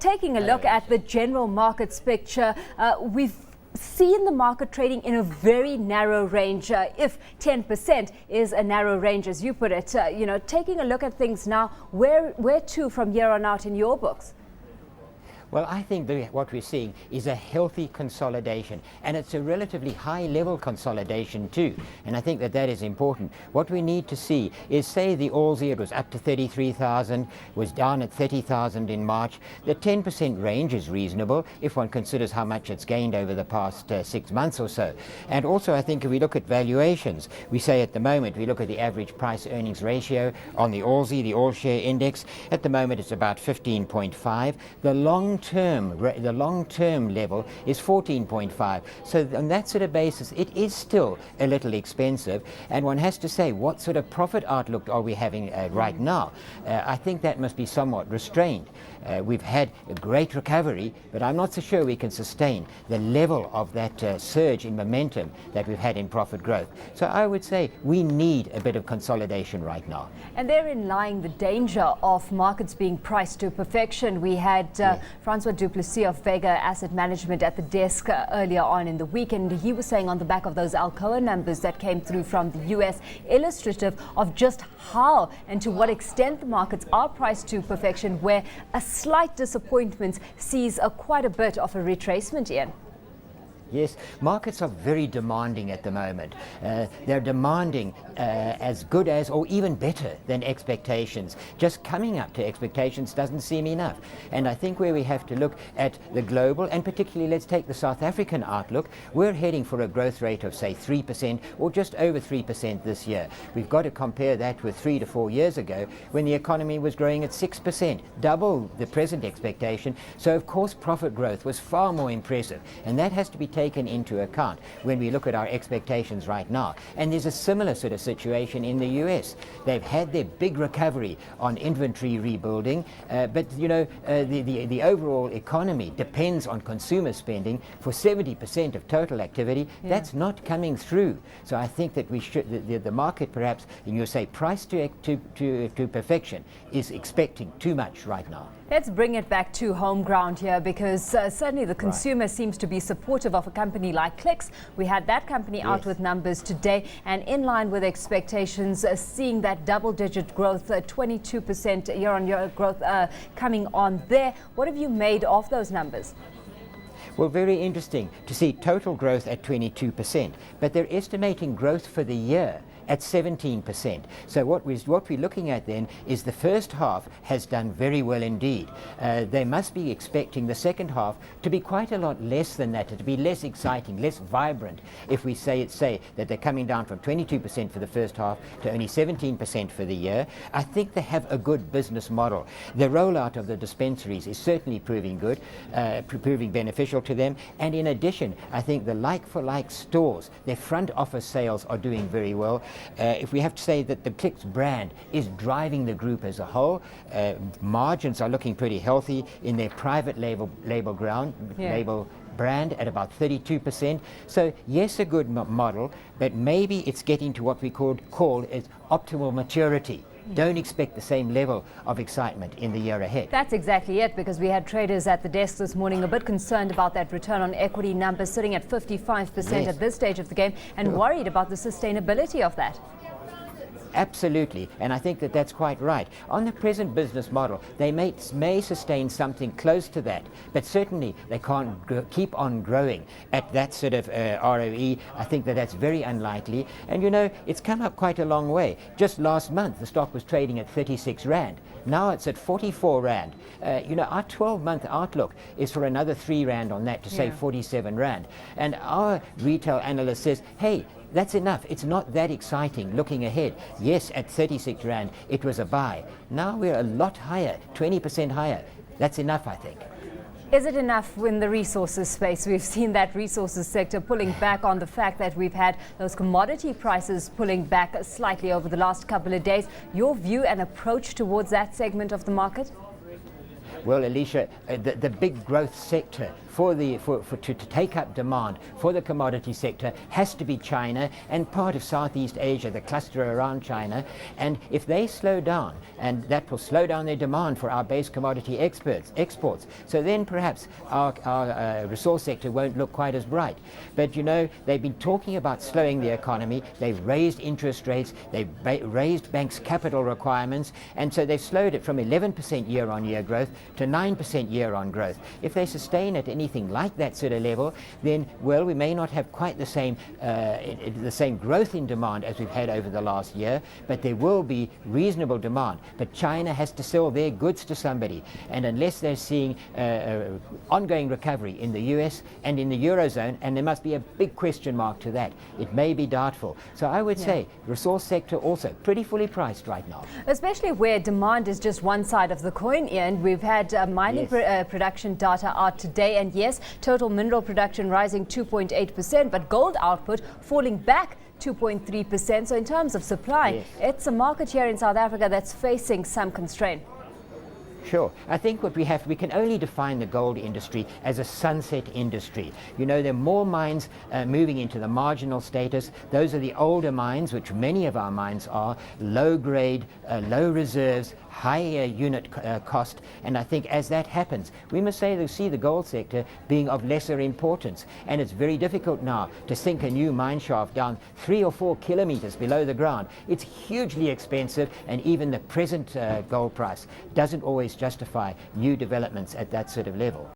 taking a look at the general markets picture, we've seen the market trading in a very narrow range. If 10% is a narrow range, as you put it, taking a look at things now, where to from here on out in your books? Well, I think what we're seeing is a healthy consolidation, and it's a relatively high-level consolidation too, and I think that is important. What we need to see is, say the Aussie, it was up to 33,000, was down at 30,000 in March. The 10% range is reasonable if one considers how much it's gained over the past 6 months or so. And also, I think if we look at valuations, we say at the moment, we look at the average price-earnings ratio on the Aussie, the all-share index. At the moment, it's about 15.5. The long-term level is 14.5. So on that sort of basis, it is still a little expensive. And one has to say, what sort of profit outlook are we having right now? I think that must be somewhat restrained. We've had a great recovery, but I'm not so sure we can sustain the level of that surge in momentum that we've had in profit growth. So I would say we need a bit of consolidation right now. And therein lying the danger of markets being priced to perfection. We had Francois Duplessis of Vega Asset Management at the desk earlier on in the week, and he was saying on the back of those Alcoa numbers that came through from the US, illustrative of just how and to what extent the markets are priced to perfection, where a slight disappointment sees quite a bit of a retracement, Ian. Yes, markets are very demanding at the moment. They're demanding as good as or even better than expectations. Just coming up to expectations doesn't seem enough. And I think where we have to look at the global, and particularly let's take the South African outlook, we're heading for a growth rate of say 3% or just over 3% this year. We've got to compare that with 3 to 4 years ago when the economy was growing at 6%, double the present expectation. So of course profit growth was far more impressive, and that has to be taken into account when we look at our expectations right now. And there's a similar sort of situation in the US. They've had their big recovery on inventory rebuilding, but the overall economy depends on consumer spending for 70% of total activity. That's not coming through. So I think that we should, the market perhaps, and you say price to perfection, is expecting too much right now. Let's bring it back to home ground here, because certainly the consumer seems to be supportive of a company like Clicks. We had that company out with numbers today, and in line with expectations, seeing that double-digit growth, 22% year-on-year growth coming on there. What have you made of those numbers? Well, very interesting to see total growth at 22%, but they're estimating growth for the year at 17%. So what we're looking at then is the first half has done very well indeed. They must be expecting the second half to be quite a lot less than that, to be less exciting, less vibrant. If we say that they're coming down from 22% for the first half to only 17% for the year, I think they have a good business model. The rollout of the dispensaries is certainly proving good, proving beneficial to them. And in addition, I think the like-for-like stores, their front office sales are doing very well. If we have to say that the Clicks brand is driving the group as a whole, margins are looking pretty healthy in their private label brand at about 32%. So yes, a good model, but maybe it's getting to what we call as optimal maturity. Don't expect the same level of excitement in the year ahead. That's exactly it, because we had traders at the desk this morning a bit concerned about that return on equity number sitting at 55% at this stage of the game, and worried about the sustainability of that. Absolutely, and I think that's quite right. On the present business model, they may sustain something close to that, but certainly they can't keep on growing at that sort of ROE. I think that's very unlikely. And it's come up quite a long way. Just last month, the stock was trading at 36 Rand. Now it's at 44 Rand. Our 12-month outlook is for another 3 Rand on that to say 47 Rand. And our retail analyst says, hey, that's enough. It's not that exciting looking ahead. Yes, at 36 Rand, it was a buy. Now we're a lot higher, 20% higher. That's enough, I think. Is it enough in the resources space? We've seen that resources sector pulling back on the fact that we've had those commodity prices pulling back slightly over the last couple of days. Your view and approach towards that segment of the market? Well, Alishia, the big growth sector to take up demand for the commodity sector has to be China and part of Southeast Asia, the cluster around China. And if they slow down, and that will slow down their demand for our base commodity exports, so then perhaps our resource sector won't look quite as bright. But you know, they've been talking about slowing the economy. They've raised interest rates, they've raised banks' capital requirements, and so they've slowed it from 11% year-on-year growth to 9% year-on growth. If they sustain at anything like that sort of level, then, well, we may not have quite the same growth in demand as we've had over the last year, but there will be reasonable demand. But China has to sell their goods to somebody, and unless they're seeing ongoing recovery in the US and in the Eurozone, and there must be a big question mark to that, it may be doubtful. So I would say resource sector also pretty fully priced right now. Especially where demand is just one side of the coin, Ian. We've had mining production data out today, and yes, total mineral production rising 2.8%, but gold output falling back 2.3%. So in terms of supply, it's a market here in South Africa that's facing some constraint. Sure. I think we can only define the gold industry as a sunset industry. You know, there are more mines moving into the marginal status. Those are the older mines, which many of our mines are, low grade, low reserves, high unit cost. And I think as that happens, we must see the gold sector being of lesser importance. And it's very difficult now to sink a new mine shaft down 3 or 4 kilometers below the ground. It's hugely expensive, and even the present gold price doesn't always justify new developments at that sort of level.